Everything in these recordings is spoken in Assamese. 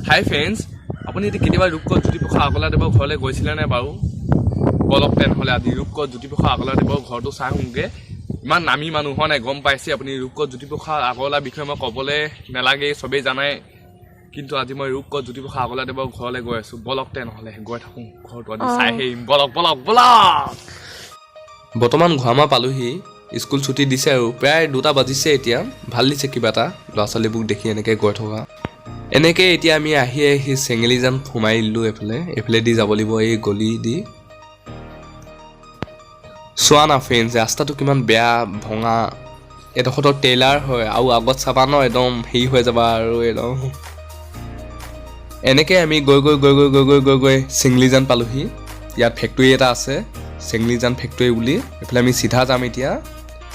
হাই ফ্ৰেণ্ডছ, আপুনি এতিয়া কেতিয়াবা ৰূপকোট জ্যোতিপ্ৰসাদ আগলাদেৱৰ ঘৰলৈ গৈছিলে নে বাৰু? বলক তেনেহ'লে আজি ৰূপকোট জ্যোতিপ্ৰসাদ আগলাদেৱৰ ঘৰটো চাই আহোঁগৈ। ইমান নামী মানুহ হয় নাই, গম পাইছে আপুনি। ৰূপকোট জ্যোতিপ্ৰসাদ আগলাৰ বিষয়ে মই ক'বলৈ নালাগে, চবেই জানাই। কিন্তু আজি মই ৰূপকোট জ্যোতিপ্ৰসাদ আগলাদেৱৰ ঘৰলৈ গৈ আছোঁ। বলক তেনেহ'লে গৈ থাকোঁ, ঘৰটো আজি চাই আহিম। বলক বলক বলক। বৰ্তমান ঘৰমা পালোহি। স্কুল ছুটি দিছে আৰু প্ৰায় 2টা বাজিছে এতিয়া। ভাল দিছে কিবা এটা ল'ৰা ছোৱালীবোৰ দেখি এনেকৈ গৈ থকা। এনেকৈ এতিয়া আমি আহি চেঙেলীজান সোমাই দিলোঁ। এইফালেদি যাব লাগিব, এই গলি দি। চোৱা না ফ্ৰেণ্ডছ, ৰাস্তাটো কিমান বেয়া ভঙা। এডোখৰতো টেইলাৰ হয় আৰু আগত চাবা ন, একদম হেৰি হৈ যাবা আৰু একদম। এনেকৈ আমি গৈ গৈ চেঙেলীজান পালোহি। ইয়াত ফেক্টৰী এটা আছে, চেঙেলীজান ফেক্টৰী বুলি। এইফালে আমি চিধা যাম এতিয়া।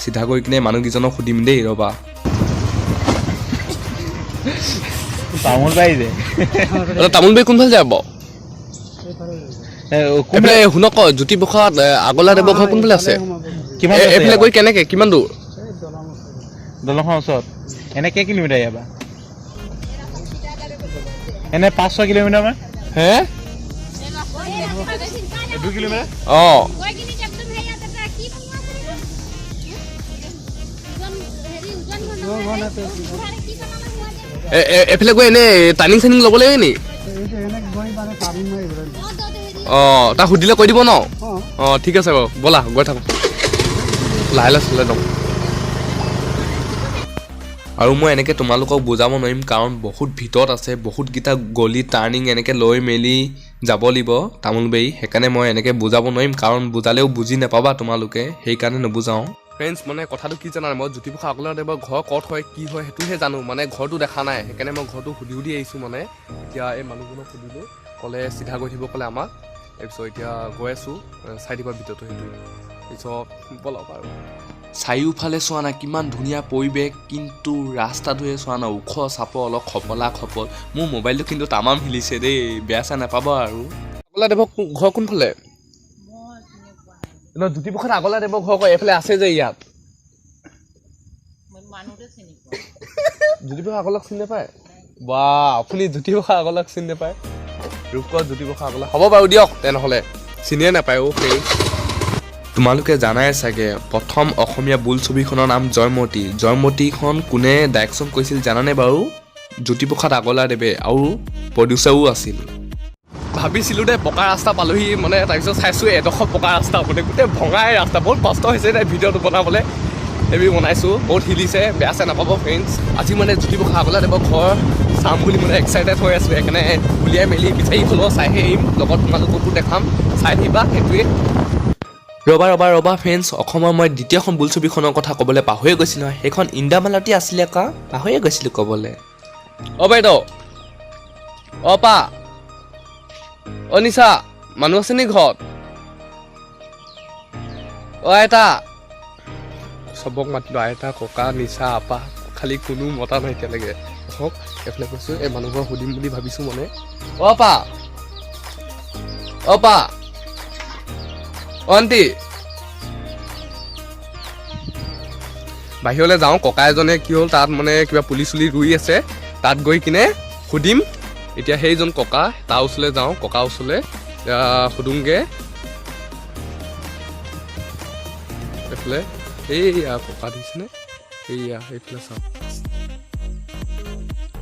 চিধা গৈ কিনে মানুহকেইজনক সুধিম দেই, ৰ'বা। তামোল পাইছে তামোল বাৰী কোনফালে যাব? এইফালে শুনক, জ্যোতিপ্ৰসাদ আগলাদেৱৰ ঘৰ কোনফালে আছে? এইফালে গৈ কেনেকৈ, কিমান দূৰ? দলংখনৰ ওচৰত। এনে কেই কিলোমিটাৰ ইয়াৰ পৰা? এনে 5-6 কিলোমিটাৰ মান। হে 2 কিলোমিটাৰ। অঁ, এইফালে গৈ এনেই টাৰ্ণিং চাৰ্ণিং ল'ব লাগে নি? অঁ, তাক সুধিলে কৈ দিব ন? অঁ, ঠিক আছে বাৰু, ব'লা গৈ থাকোঁ। লাহে লাহে চলাই যাওঁ। আৰু মই এনেকৈ তোমালোকক বুজাব নোৱাৰিম, কাৰণ বহুত ভিতৰত আছে। বহুতকেইটা গলি টাৰ্ণিং এনেকৈ লৈ মেলি যাব লাগিব তামোলবাৰী। সেইকাৰণে মই এনেকৈ বুজাব নোৱাৰিম, কাৰণ বুজালেও বুজি নাপাবা তোমালোকে, সেইকাৰণে নুবুজাওঁ। ফ্ৰেণ্ডছ, মানে কথাটো কি জানা, মই জ্যোতিপ্ৰসাদ আগলাদেৱৰ ঘৰ ক'ত হয়, কি হয় সেইটোহে জানো। মানে ঘৰটো দেখা নাই, সেইকাৰণে মই ঘৰটো সুধি আহিছোঁ। মানে এতিয়া এই মানুহজনক সুধিলোঁ, ক'লে চিধা গৈ থাকিব ক'লে আমাক। তাৰপিছত এতিয়া গৈ আছোঁ, চাই দিবা ভিডিঅ'টো সেইটোৱে। তাৰপিছত বলক আৰু। চাৰিওফালে চোৱা না কিমান ধুনীয়া পৰিৱেশ, কিন্তু ৰাস্তাটোহে চোৱা না ওখ চাপৰ, অলপ খপলা খপল। মোৰ মোবাইলটো কিন্তু তামাম হিলিছে দেই, বেয়া চেয়া নাপাবা আৰু। আগলাদেৱৰ ঘৰ কোনফালে? জ্যোতিপ্ৰসাদ আগলাদেৱৰ ঘৰ এইফালে আছে যে ইয়াত। জ্যোতিপ্ৰসাদ আগলাক চিনি নাপায়? বা, আপুনি জ্যোতিপ্ৰসাদ আগলাক চিনি নাপায়? ৰূপকোট জ্যোতিপ্ৰসাদ আগলা, হ'ব বাৰু দিয়ক তেনেহ'লে, চিনিয়ে নাপায়। অ' ফ্ৰেণ্ডছ, তোমালোকে জানাই চাগে, প্ৰথম অসমীয়া বোলছবিখনৰ নাম জয়মতী। জয়মতীখন কোনে ডাইৰেকশ্যন কৰিছিল জানানে বাৰু? জ্যোতিপ্ৰসাদ আগলাদেৱে, আৰু প্ৰডিউচাৰো আছিল। ভাবিছিলোঁ দে পকা ৰাস্তা পালোহি, মানে তাৰপিছত চাইছোঁ এডোখৰ পকা ৰাস্তা, মানে গোটেই ভঙাই ৰাস্তা। বহুত কষ্ট হৈছে দে ভিডিঅ'টো বনাবলৈ। এইবোৰ বনাইছোঁ, বহুত হিলিছে, বেয়া চেয়া নাপাব ফ্ৰেণ্ডছ। আজি মানে জ্যোতিপ্ৰসাদ আগলাদেৱৰ ঘৰ চাম বুলি মানে এক্সাইটেড হৈ আছোঁ। সেইকাৰণে উলিয়াই মেলি বিচাৰি হ'লেও চাইহে আহিম, লগত তোমালোককো দেখাম, চাই আহিবা। সেইটোৱে। ৰ'বা ফ্ৰেণ্ডছ, অসমৰ মই দ্বিতীয়খন বোলছবিখনৰ কথা ক'বলৈ পাহৰিয়ে গৈছিলোঁ। সেইখন ইন্দ্ৰামালতী আছিলে কা, পাহৰিয়ে গৈছিলোঁ ক'বলৈ। অ' বাইদেউ, অ' পা, অ' নিশা, মানুহ আছে নি ঘৰত? অ' আইতা, চবক মাতিলোঁ, আইতা, ককা, নিশা, আপা, খালি কোনো মতা নাই এতিয়ালৈকে। হওক, এইফালে কৈছোঁ, এই মানুহঘৰ সুধিম বুলি ভাবিছোঁ মানে। অ' পা, অ' পা, অ' আণ্টি, বাহিৰলৈ যাওঁ। ককা এজনে কি হ'ল, তাত মানে কিবা পুলি চুলি ৰুই আছে, তাত গৈ কিনে সুধিম। এতিয়া সেইজন ককা, তাৰ ওচৰলৈ যাওঁ, ককাৰ ওচৰলৈ সুধোংগৈ। এইফালে এইয়া ককা দেখিছেনে? এইয়া এইফালে চাওক,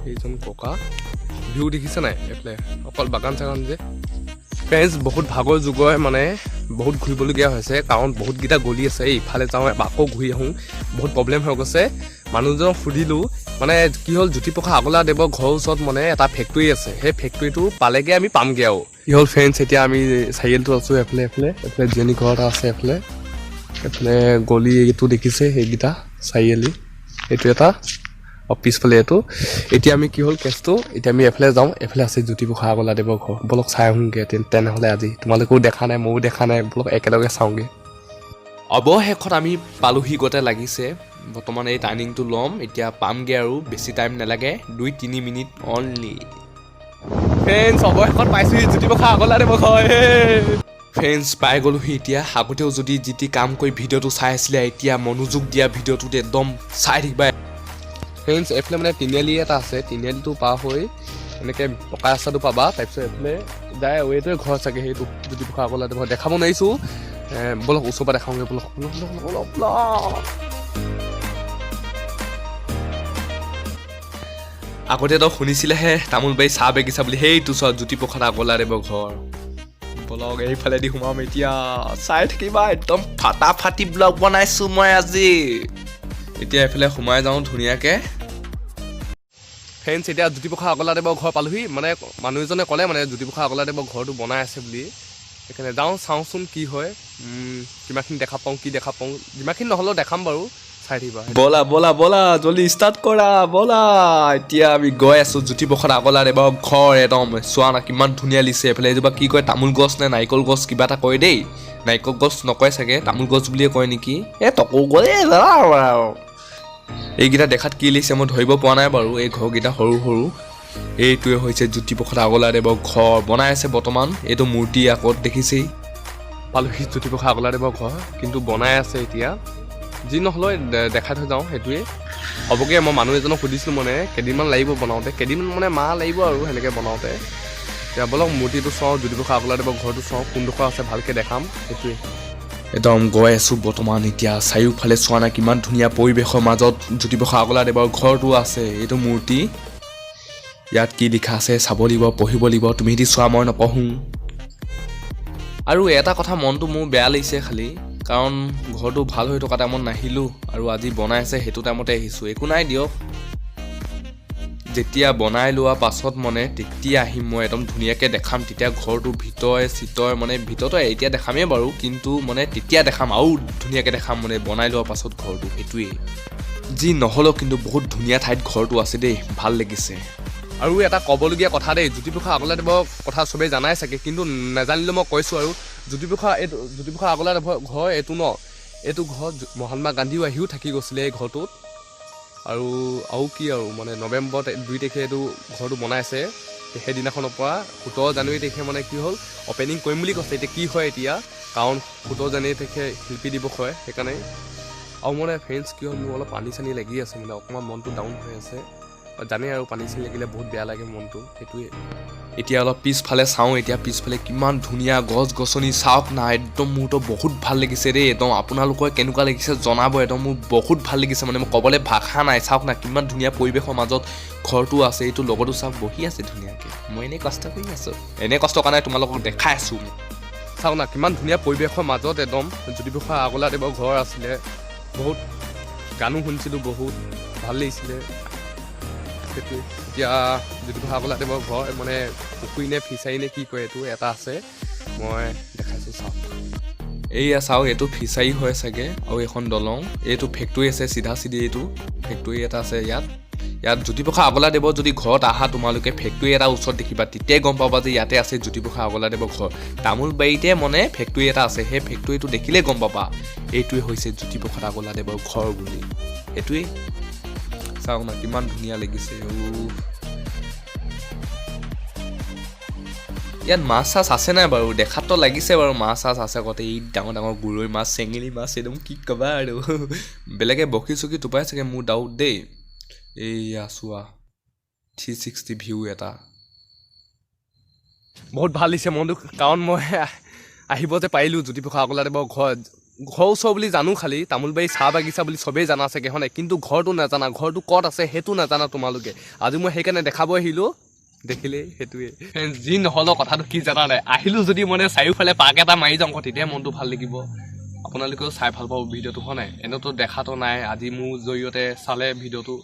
সেইজন ককা। ভিউ দেখিছে নাই? এইফালে অকল বাগান চাগান যে। ফ্ৰেণ্ডছ, বহুত ভাগৰ যুগৰ মানে বহুত ঘূৰিবলগীয়া হৈছে, কাৰণ বহুতকেইটা গলি আছে। ইফালে যাওঁ, আকৌ ঘূৰি আহোঁ, বহুত প্ৰব্লেম হৈ গৈছে। মানুহজনক সুধিলোঁ, মানে কি হ'ল, জ্যোতিপ্ৰসাদ আগলাদেৱৰ ঘৰৰ ওচৰত মানে এটা ফেক্টৰী আছে। সেই ফেক্টৰীটো পালেগৈ আমি পামগৈ আৰু। কি হ'ল ফ্ৰেণ্ডছ, এতিয়া আমি চাৰিআলিটো আছোঁ। এইফালে জীয়নী ঘৰ এটা আছে। এইফালে গলি এইটো দেখিছে, সেইকেইটা চাৰিআলি, এইটো এটা, পিছফালে এইটো। এতিয়া আমি কি হ'ল কেছটো, এতিয়া আমি এফালে যাওঁ। এইফালে আছে জ্যোতিপ্ৰসাদ আগলাদেৱৰ ঘৰ। বলক চাই আহোঁগৈ তেনেহ'লে আজি। তোমালোকেও দেখা নাই, ময়ো দেখা নাই, বলক একেলগে চাওঁগৈ। অৱশেষত আমি পালোহি গতে লাগিছে। বৰ্তমান এই টাৰ্ণিংটো ল'ম, এতিয়া পামগৈ আৰু বেছি টাইম নালাগে, 2-3 মিনিট অনলি। ফ্ৰেণ্ডছ, অৱশেষত পাইছোঁহি জ্যোতিপ্ৰসাদ আগলাদেৱৰ ঘৰ। ফ্ৰেণ্ডছ, পাই গ'লোহি এতিয়া। আগতেও যদি যি টি কাম কৰি ভিডিঅ'টো চাই আছিলে, এতিয়া মনোযোগ দিয়া ভিডিঅ'টোত একদম চাই থাকিবা। ফ্ৰেণ্ডছ, এইফালে মানে তিনিআলি এটা আছে। তিনিআলিটো পাৰ হৈ এনেকৈ পকা ৰাস্তাটো পাবা। তাৰপিছত এইফালে যায় আৰু এইটোৱে ঘৰ চাগে, সেইটো জ্যোতিপ্ৰসাদ আগৰৱালাদেৱৰ দেখাব নোৱাৰিছোঁ। বলক ওচৰৰ পৰা দেখাওঁগৈ, বলক বলক বলক বলক বলক। আগতেতো শুনিছিলেহে তামোলবাৰী চাহ বাগিচা বুলি, সেইটো চোৱা জ্যোতিপ্ৰসাদ আগৰৱালাদেৱৰ ঘৰ। বলক এইফালেদি সোমাম এতিয়া, চাই থাকিবা একদম ফাটাফাটি ব্লগ বনাইছোঁ মই আজি। এতিয়া এইফালে সোমাই যাওঁ ধুনীয়াকৈ। ফ্ৰেণ্ডছ, এতিয়া জ্যোতিপ্ৰসাদ আগৰৱালাদেৱৰ ঘৰ পালোহি। মানে মানুহ এজনে ক'লে মানে জ্যোতিপ্ৰসাদ আগৰৱালাদেৱৰ ঘৰটো বনাই আছে বুলি। সেইকাৰণে যাওঁ, চাওঁচোন কি হয়, কিমানখিনি দেখা পাওঁ, কি দেখা পাওঁ। যিমানখিনি নহ'লেও দেখাম বাৰু, চাই থাকিবা। ব'লা ব'লা ব'লা, জল্দি ষ্টাৰ্ট কৰা ব'লা। এতিয়া আমি গৈ আছোঁ জ্যোতিপ্ৰসাদ আগৰৱালাদেৱৰ ঘৰ। একদম চোৱা না কিমান ধুনীয়া লিছে। এইফালে এজোপা কি কয়, তামোল গছ নে নাৰিকল গছ কিবা এটা কয় দেই। নাৰিকল গছ নকয় চাগে, তামোল গছ বুলিয়ে কয় নেকি। তকৌ গ'লে এইকেইটা দেখাত কি লিখিছে মই ধৰিব পৰা নাই বাৰু। এই ঘৰকেইটা সৰু সৰু, এইটোৱে হৈছে জ্যোতিপ্ৰসাদ আগৰৱালাদেৱৰ ঘৰ। বনাই আছে বৰ্তমান, এইটো মূৰ্তি আগত দেখিছেই। পালোহি জ্যোতিপ্ৰসাদ আগৰৱালাদেৱৰ ঘৰ, কিন্তু বনাই আছে এতিয়া। যি নহ'লেও দেখাই থৈ যাওঁ, সেইটোৱে হ'বগৈ। মই মানুহ এজনক সুধিছিলোঁ মানে কেইদিনমান লাগিব বনাওঁতে, কেইদিনমান মানে মাহ লাগিব আৰু সেনেকৈ বনাওঁতে। এতিয়া বলক মূৰ্তিটো চাওঁ, জ্যোতিপ্ৰসাদ আগৰৱালাদেৱৰ ঘৰটো চাওঁ, কোনডোখৰ আছে ভালকৈ দেখাম, সেইটোৱে। একদম গৈ আছোঁ বৰ্তমান এতিয়া। চাৰিওফালে চোৱা নাই কিমান ধুনীয়া পৰিৱেশৰ মাজত জ্যোতিপ্ৰসাদ আগৰৱালাদেৱৰ ঘৰটো আছে। এইটো মূৰ্তি, ইয়াত কি লিখা আছে চাব লাগিব, পঢ়িব লাগিব। তুমি যদি চোৱা, মই নপঢ়োঁ। আৰু এটা কথা মনটো মোৰ বেয়া লাগিছে খালি, কাৰণ ঘৰটো ভাল হৈ থকা টাইমত নাহিলোঁ আৰু আজি বনাই আছে সেইটো টাইমতে আহিছোঁ। একো নাই দিয়ক, যেতিয়া বনাই লোৱা পাছত মানে তেতিয়া আহিম মই, একদম ধুনীয়াকৈ দেখাম। তেতিয়া ঘৰটো ভিতৰে চিতৰে মানে, ভিতৰতো এতিয়া দেখামেই বাৰু, কিন্তু মানে তেতিয়া দেখাম আৰু ধুনীয়াকৈ দেখাম মানে বনাই লোৱাৰ পাছত ঘৰটো। সেইটোৱেই, যি নহ'লেও কিন্তু বহুত ধুনীয়া ঠাইত ঘৰটো আছে দেই, ভাল লাগিছে। আৰু এটা ক'বলগীয়া কথা দেই, জ্যোতিপ্ৰসাদ আগৰৱালাদেৱৰ কথা চবেই জানাই চাগে, কিন্তু নাজানিলে মই কৈছোঁ আৰু। জ্যোতিপ্ৰসাদ আগৰৱালাদেৱৰ ঘৰ এইটো ন, এইটো ঘৰ মহাত্মা গান্ধীও আহিও থাকি গৈছিলে এই ঘৰটোত। আৰু কি আৰু মানে নৱেম্বৰ 2 তাৰিখে এইটো ঘৰটো বনাইছে। সেইদিনাখনৰ পৰা 17 জানুৱাৰী তাৰিখে মানে কি হ'ল, অ'পেনিং কৰিম বুলি কৈছে। এতিয়া কি হয় এতিয়া, কাৰণ 17 জানুৱাৰী তাৰিখে শিল্পী দিৱস হয়, সেইকাৰণে। আৰু মানে ফ্ৰেণ্ডছ কি হ'ল, মোৰ অলপ পানী চানী লাগি আছে, মানে অকণমান মনটো ডাউন হৈ আছে। জানেই আৰু পানী চানী লাগিলে বহুত বেয়া লাগে মনটো, সেইটোৱে। এতিয়া অলপ পিছফালে চাওঁ, এতিয়া পিছফালে কিমান ধুনীয়া গছ গছনি চাওক না, একদম মোৰতো বহুত ভাল লাগিছে দেই। একদম আপোনালোকৰ কেনেকুৱা লাগিছে জনাব, একদম মোৰ বহুত ভাল লাগিছে মানে, মই ক'বলৈ ভাষা নাই। চাওক না কিমান ধুনীয়া পৰিৱেশৰ মাজত ঘৰটো আছে। এইটো লগতো চাওক বহি আছে ধুনীয়াকৈ, মই এনেই কষ্ট কৰি আছোঁ, এনেই কষ্ট কৰা নাই, তোমালোকক দেখাই আছোঁ। চাওক না কিমান ধুনীয়া পৰিৱেশৰ মাজত একদম জ্যোতিপ্ৰসাদ আগৰৱালাদেৱৰ ঘৰ আছিলে। বহুত গানো শুনিছিলোঁ, বহুত ভাল লাগিছিলে, সেইটোৱে। এতিয়া জ্যোতিপ্ৰসাদ আগৰৱালাদেৱৰ ঘৰ মানে পুখুৰী নে ফিচাৰী নে কি কয় এইটো এটা আছে, মই দেখাইছোঁ চাওক। এইয়া চাওক, এইটো ফিচাৰী হয় চাগে, আৰু এখন দলং। এইটো ফেক্টৰী আছে চিধা চিধি, এইটো ফেক্টৰী এটা আছে ইয়াত। জ্যোতিপ্ৰসাদ আগৰৱালাদেৱৰ যদি ঘৰত আহা তোমালোকে, ফেক্টৰী এটা ওচৰত দেখিবা, তেতিয়াই গম পাবা যে ইয়াতে আছে জ্যোতিপ্ৰসাদ আগৰৱালাদেৱৰ ঘৰ। তামোলবাৰীতে মানে ফেক্টৰী এটা আছে, সেই ফেক্টৰীটো দেখিলেই গম পাবা এইটোৱে হৈছে জ্যোতিপ্ৰসাদ আগৰৱালাদেৱৰ ঘৰ বুলি, সেইটোৱেই। চাওক না কিমান ধুনীয়া লাগিছে। ইয়াত মাছ চাছ আছে নাই বাৰু, দেখাততো লাগিছে বাৰু মাছ চাছ আছে কতে। এই ডাঙৰ ডাঙৰ গৰৈ মাছ, চেঙেলী মাছ, একদম কি ক'বা আৰু। বেলেগে বকি চকি টোপাই চাগে, মোৰ ডাউট দেই। এইয়া চোৱা 360 ভিউ এটা, বহুত ভাল দিছে মনটো, কাৰণ মই আহিব যে পাৰিলোঁ জ্যোতিপ্ৰসাদ আগৰৱালাদেৱৰ ঘৰ ওচৰ বুলি জানো, খালি তামোলবাৰী চাহ বাগিচা বুলি চবেই জানা চাগে হয় নাই, কিন্তু ঘৰটো নাজানা, ঘৰটো ক'ত আছে সেইটো নাজানা তোমালোকে। আজি মই সেইকাৰণে দেখাব আহিলোঁ, দেখিলেই সেইটোৱে। যি নহ'লেও কথাটো কি জানা নাই, আহিলোঁ যদি মানে চাৰিওফালে পাক এটা মাৰি যাওঁ, তেতিয়াই মনটো ভাল লাগিব। আপোনালোকেও চাই ভাল পাব ভিডিঅ'টো হয় নাই, এনেতো দেখাতো নাই, আজি মোৰ জৰিয়তে চালে ভিডিঅ'টো,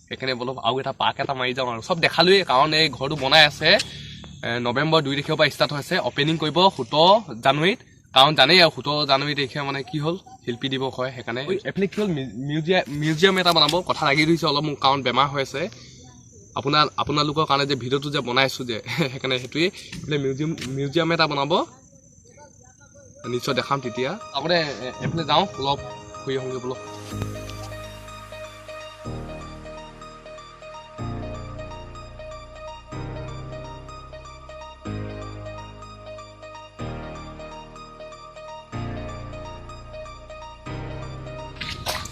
সেইকাৰণে বোলো আৰু এটা পাক এটা মাৰি যাওঁ আৰু। চব দেখালোৱেই, কাৰণ এই ঘৰটো বনাই আছে। নৱেম্বৰ 2 তাৰিখৰ পৰা ষ্টাৰ্ট হৈছে, অ'পেনিং কৰিব 17 জানুৱাৰীত, কাৰণ জানেই আৰু 17 জানুৱাৰী তাৰিখে মানে কি হ'ল, শিল্পী দিৱস হয়, সেইকাৰণে। এইফালে কি হ'ল, মিউজিয়াম এটা বনাব, কথা লাগি ধৰিছে অলপ মোৰ, কাৰণ বেমাৰ হৈ আছে। আপোনালোকৰ কাৰণে যে ভিডিঅ'টো যে বনাইছোঁ যে, সেইকাৰণে সেইটোৱেই। এইফালে মিউজিয়াম এটা বনাব, নিশ্চয় দেখাম তেতিয়া। আগতে এইফালে যাওঁ, অলপ ফুৰি আহোঁগৈ বোলো।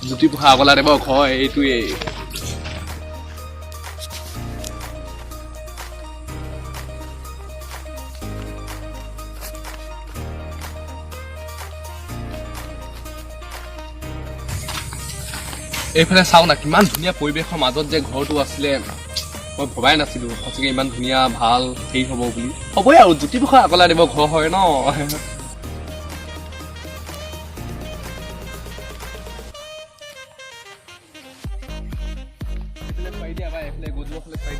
জ্যোতিপ্ৰসাদ আগৰৱালাদেৱৰ ঘৰ এইটোৱেই। এইফালে চাওঁ না কিমান ধুনীয়া পৰিৱেশৰ মাজত যে ঘৰটো আছিলে মই ভবাই নাছিলো সঁচাকৈ ইমান ধুনীয়া ভাল হেৰি হ'ব বুলি হ'বই আৰু জ্যোতিপ্ৰসাদ আগলাদেৱৰ ঘৰ হয় ন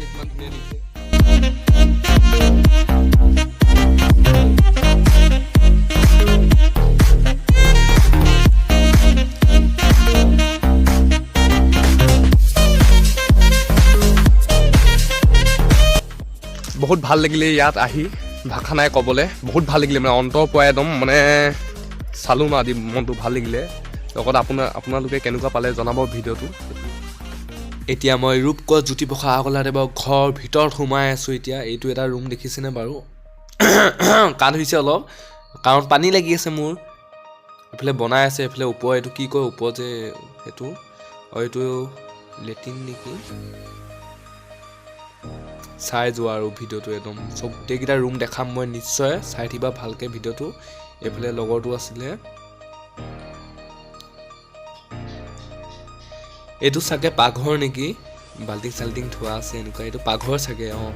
কিমান ধুনীয়া দিছে বহুত ভাল লাগিলে ইয়াত আহি ভাষা নাই ক'বলৈ বহুত ভাল লাগিলে মানে অন্তৰ পৰা একদম মানে চালোঁ ন আদি মনটো ভাল লাগিলে লগত আপোনালোকে কেনেকুৱা পালে জনাব ভিডিঅ'টো এতিয়া মই ৰূপকোঁৱৰ জ্যোতিপ্ৰসাদ আগলাদেৱৰ ঘৰ ভিতৰত সোমাই আছোঁ এতিয়া এইটো এটা ৰুম দেখিছেনে বাৰু কাণ হৈছে অলপ কাৰণ পানী লাগি আছে মোৰ এইফালে বনাই আছে এইফালে ওপৰ এইটো কি কয় ওপৰ যে সেইটো এইটো লেট্ৰিন নেকি চাই যোৱা আৰু ভিডিঅ'টো একদম চব গোটেইকেইটা ৰুম দেখাম মই নিশ্চয় চাই থাকিবা ভালকৈ ভিডিঅ'টো এইফালে লগৰটো আছিলে এইটো চাগে পাকঘৰ নেকি বাল্টিং চাল্টিং থোৱা আছে এনেকুৱা এইটো পাকঘৰ চাগে অঁ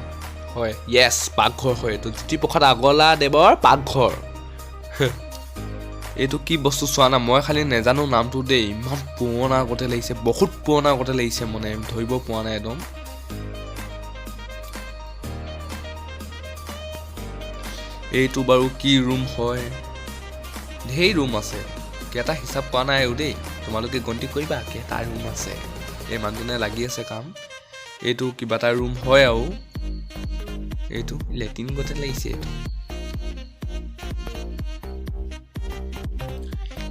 হয় য়েছ পাকঘৰ হয় এইটো জ্যোতিপ্ৰসাদ আগলাদেৱৰ পাকঘৰ এইটো কি বস্তু চোৱা না মই খালি নেজানো নামটো দেই ইমান পুৰণা আগতে লাগিছে বহুত পুৰণা আগতে লাগিছে মানে ধৰিব পৰা নাই একদম এইটো বাৰু কি ৰুম হয় ঢেৰ ৰুম আছে কেইটা হিচাপ পোৱা নাই আৰু দেই তোমালোকে গন্তি কৰিবা কেইটা ৰুম আছে এই মানুহজনে লাগি আছে কাম এইটো কিবা এটা ৰুম হয় আৰু এইটো লেট্ৰিন গতে লাগিছে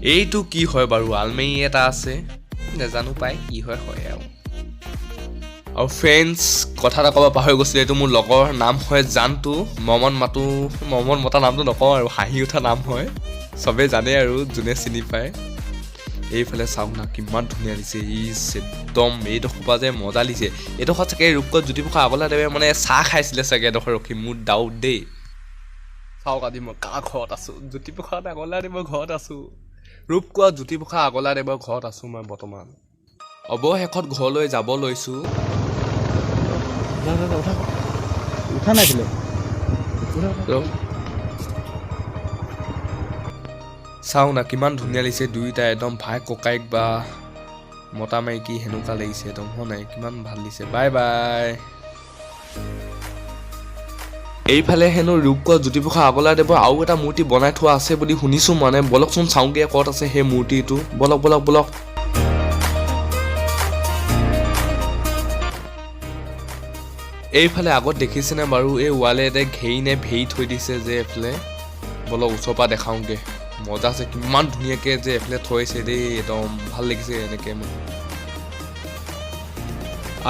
এইটো কি হয় বাৰু আলমাৰি এটা আছে নেজানো পাই কি হয় আৰু ফ্ৰেণ্ডছ কথা এটা ক'ব পাহৰি গৈছিলোঁ এইটো মোৰ লগৰ নাম হয় জানটো মমন মতা নামটো নকওঁ আৰু হাঁহি উঠা নাম হয় চবেই জানে আৰু যোনে চিনি পায় এইফালে চাওক না কিমান ধুনীয়া দিছে একদম এইডোখৰ পৰা যে মজা দিছে এইডোখৰ চাগে ৰূপকোঁৱৰ জ্যোতিপ্ৰসাদ আগলাদেৱে মানে চাহ খাইছিলে চাগে এডোখৰ ৰখি মোৰ ডাউট দেই চাওক আজি মই কাৰ ঘৰত আছোঁ জ্যোতিপ্ৰসাদ আগলাদেৱৰ ঘৰত আছোঁ ৰূপকোঁৱৰ জ্যোতিপ্ৰসাদ আগলাদেৱৰ ঘৰত আছোঁ মই বৰ্তমান অৱশেষত ঘৰলৈ যাব লৈছোঁ উঠা নাছিলে চাওঁ না কিমান ধুনীয়া লাগিছে দুয়োটা একদম ভাই ককাইক বা মতা মাইকী সেনেকুৱা লাগিছে একদম হয় নাই কিমান ভাল দিছে বাই বাই এইফালে হেনো ৰূপকোঁৱৰ জ্যোতিপ্ৰসাদ আগলাদেৱৰ আৰু এটা মূৰ্তি বনাই থোৱা আছে বুলি শুনিছোঁ মানে বলকচোন চাওঁগৈ ক'ত আছে সেই মূৰ্তিটো বলক এইফালে আগত দেখিছেনে বাৰু এই ৱালেৰে ভেৰি থৈ দিছে যে এইফালে বলক ওচৰৰ পৰা দেখাওঁগৈ মজা আছে কিমান ধুনীয়াকৈ যে এইফালে থৈছে দেই একদম ভাল লাগিছে এনেকৈ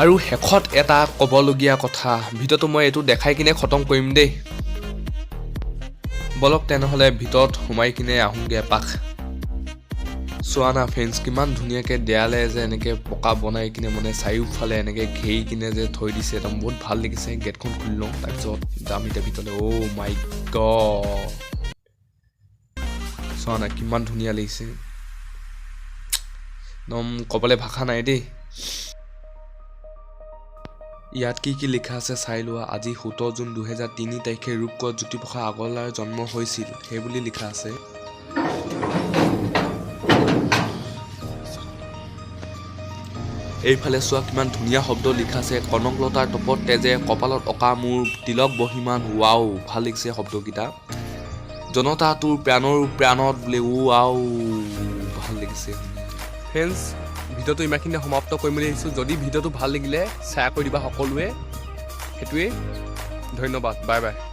আৰু শেষত এটা ক'বলগীয়া কথা ভিডিঅ'টো মই এইটো দেখাই কিনে খতম কৰিম দেই বলক তেনেহ'লে ভিতৰত সোমাই কিনে আহোঁগৈ এপাক চোৱা না ফ্ৰেণ্ডছ কিমান ধুনীয়াকৈ দেয়ালে যে এনেকৈ পকা বনাই কিনে মানে চাৰিওফালে এনেকৈ ঘেৰি কিনে যে থৈ দিছে একদম বহুত ভাল লাগিছে গেটখন খুলি লওঁ তাৰপিছত যাম এতিয়া ভিতৰলৈ অ' মাই গড চোৱা না কিমান ধুনীয়া লাগিছে একদম ক'বলৈ ভাষা নাই দেই ইয়াত কি লিখা আছে চাই লোৱা আজি 17 জুন 2003 তাৰিখে ৰূপকোঁৱৰ জ্যোতিপ্ৰসাদ আগলাৰ জন্ম হৈছিল সেইবুলি লিখা আছে এইফালে চোৱা কিমান ধুনীয়া শব্দ লিখা আছে কনকলতাৰ টপত তেজে কপালত অঁকা মোৰ তিলক বহিমান ৱাও ভাল লাগিছে শব্দকেইটা জনতা তোৰ প্ৰাণত বোলে ৱাও ভাল লাগিছে ফ্ৰেণ্ডছ ভিডিঅ'টো ইমানখিনি সমাপ্ত কৰিম বুলি আহিছোঁ যদি ভিডিঅ'টো ভাল লাগিলে শ্বেয়াৰ কৰি দিবা সকলোৱে সেইটোৱেই ধন্যবাদ বাই বাই